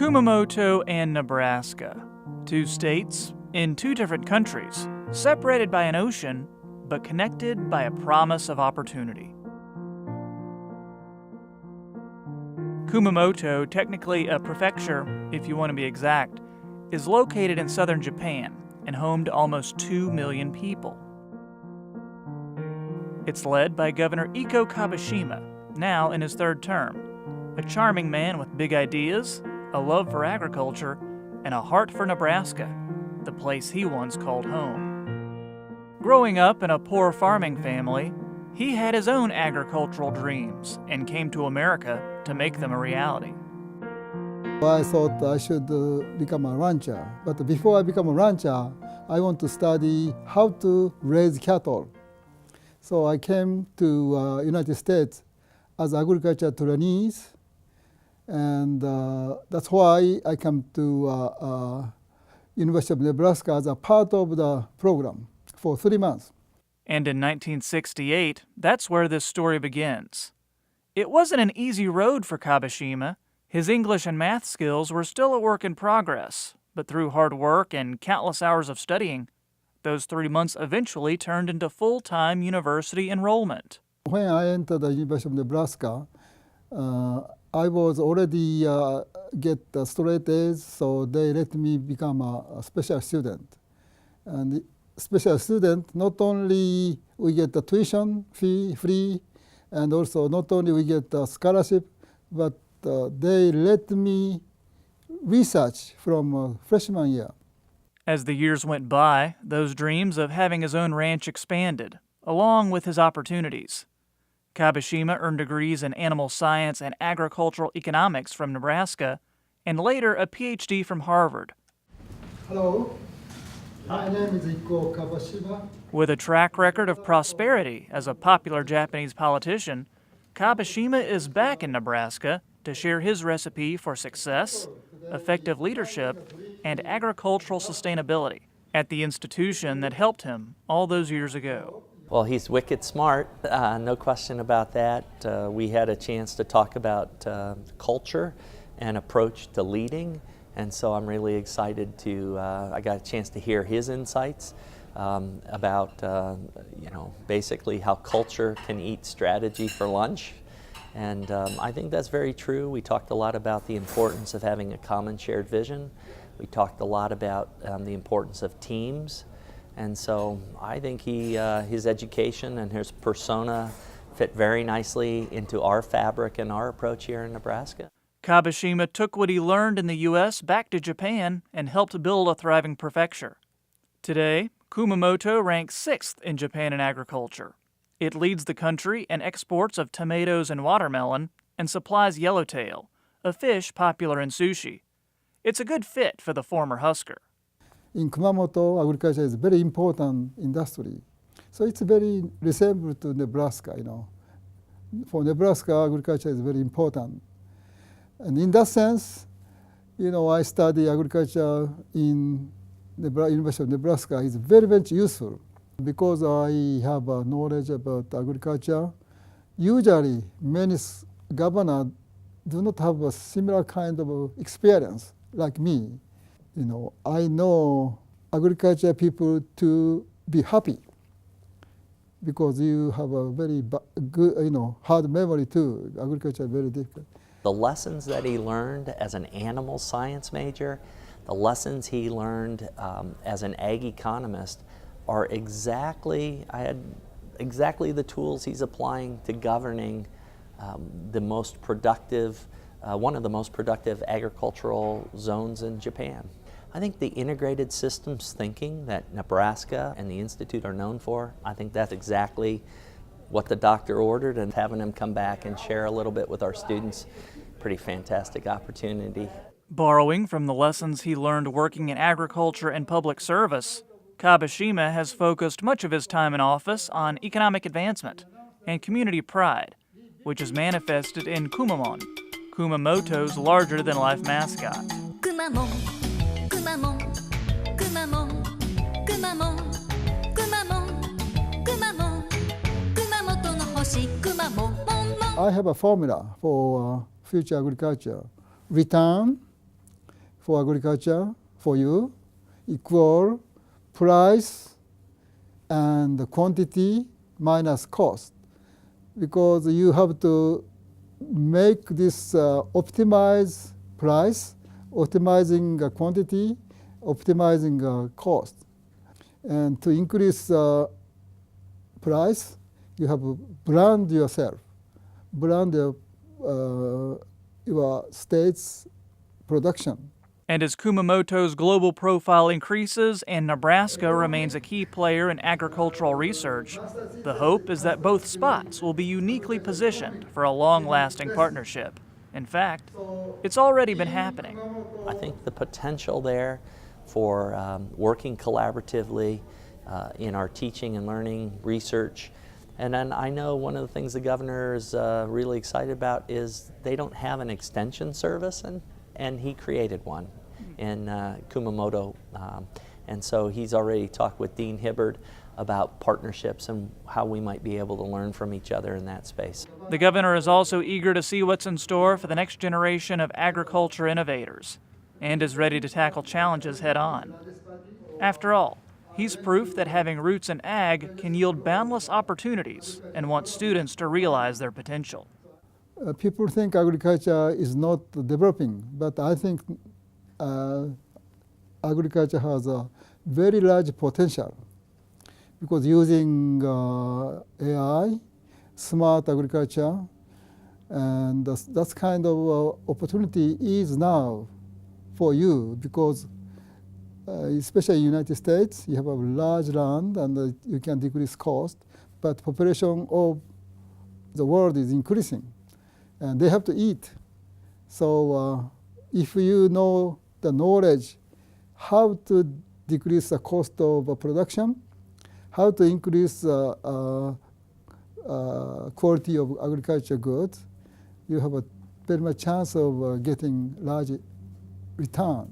Kumamoto and Nebraska, two states in two different countries, separated by an ocean, but connected by a promise of opportunity. Kumamoto, technically a prefecture, if you want to be exact, is located in southern Japan and home to almost 2 million people. It's led by Governor Ikuo Kabashima, now in his third term, a charming man with big ideas, a love for agriculture, and a heart for Nebraska, the place he once called home. Growing up in a poor farming family, he had his own agricultural dreams and came to America to make them a reality. I thought I should become a rancher, but before I become a rancher, I want to study how to raise cattle. So I came to United States as agriculture trainees, and that's why I came to University of Nebraska as a part of the program for 3 months. And in 1968, that's where this story begins. It wasn't an easy road for Kabashima. His English and math skills were still a work in progress, but through hard work and countless hours of studying, those 3 months eventually turned into full-time university enrollment. When I entered the University of Nebraska, I was already get straight A's, so they let me become a special student. And special student, not only we get the tuition fee free, and also not only we get a scholarship, but they let me research from freshman year. As the years went by, those dreams of having his own ranch expanded, along with his opportunities. Kabashima earned degrees in animal science and agricultural economics from Nebraska, and later a PhD from Harvard. Hello, my name is Ikuo Kabashima. With a track record of prosperity as a popular Japanese politician, Kabashima is back in Nebraska to share his recipe for success, effective leadership, and agricultural sustainability at the institution that helped him all those years ago. Well, he's wicked smart, no question about that. We had a chance to talk about culture and approach to leading, and so I'm really excited to, I got a chance to hear his insights about, basically how culture can eat strategy for lunch. And I think that's very true. We talked a lot about the importance of having a common shared vision. We talked a lot about the importance of teams. And so I think his education and his persona fit very nicely into our fabric and our approach here in Nebraska. Kabashima took what he learned in the U.S. back to Japan and helped build a thriving prefecture. Today, Kumamoto ranks 6th in Japan in agriculture. It leads the country in exports of tomatoes and watermelon and supplies yellowtail, a fish popular in sushi. It's a good fit for the former Husker. In Kumamoto, agriculture is a very important industry. So it's very resembled to Nebraska, For Nebraska, agriculture is very important. And in that sense, I study agriculture in University of Nebraska. It's very, very useful. Because I have knowledge about agriculture, usually many governors do not have a similar kind of experience like me. I know agriculture people to be happy because you have a very good, hard memory too. Agriculture is very difficult. The lessons that he learned as an animal science major, the lessons he learned as an ag economist are exactly the tools he's applying to governing the most productive, one of the most productive agricultural zones in Japan. I think the integrated systems thinking that Nebraska and the Institute are known for, I think that's exactly what the doctor ordered, and having him come back and share a little bit with our students, pretty fantastic opportunity. Borrowing from the lessons he learned working in agriculture and public service, Kabashima has focused much of his time in office on economic advancement and community pride, which is manifested in Kumamon, Kumamoto's larger-than-life mascot. Kumamon, Kumamon, Kumamon, Kumamon, Kumamon, Kumamon, Kumamoto no hoshi, Kumamon. I have a formula for future agriculture. Return, for agriculture for you equal price and quantity minus cost, because you have to make this optimize price, optimizing quantity, optimizing cost. And to increase price, you have to brand yourself, brand your state's production. And as Kumamoto's global profile increases and Nebraska remains a key player in agricultural research, the hope is that both spots will be uniquely positioned for a long-lasting partnership. In fact, it's already been happening. I think the potential there for working collaboratively in our teaching and learning research. And then I know one of the things the governor is really excited about is they don't have an extension service, and he created one in Kumamoto. And so he's already talked with Dean Hibbard about partnerships and how we might be able to learn from each other in that space. The governor is also eager to see what's in store for the next generation of agriculture innovators and is ready to tackle challenges head on. After all, he's proof that having roots in ag can yield boundless opportunities and wants students to realize their potential. People think agriculture is not developing, but I think agriculture has a very large potential, because using AI, smart agriculture, and that's kind of opportunity is now for you, because especially in the United States, you have a large land and you can decrease cost, but population of the world is increasing, and they have to eat. So if you know the knowledge how to decrease the cost of production, how to increase quality of agriculture goods, you have a very much chance of getting large return.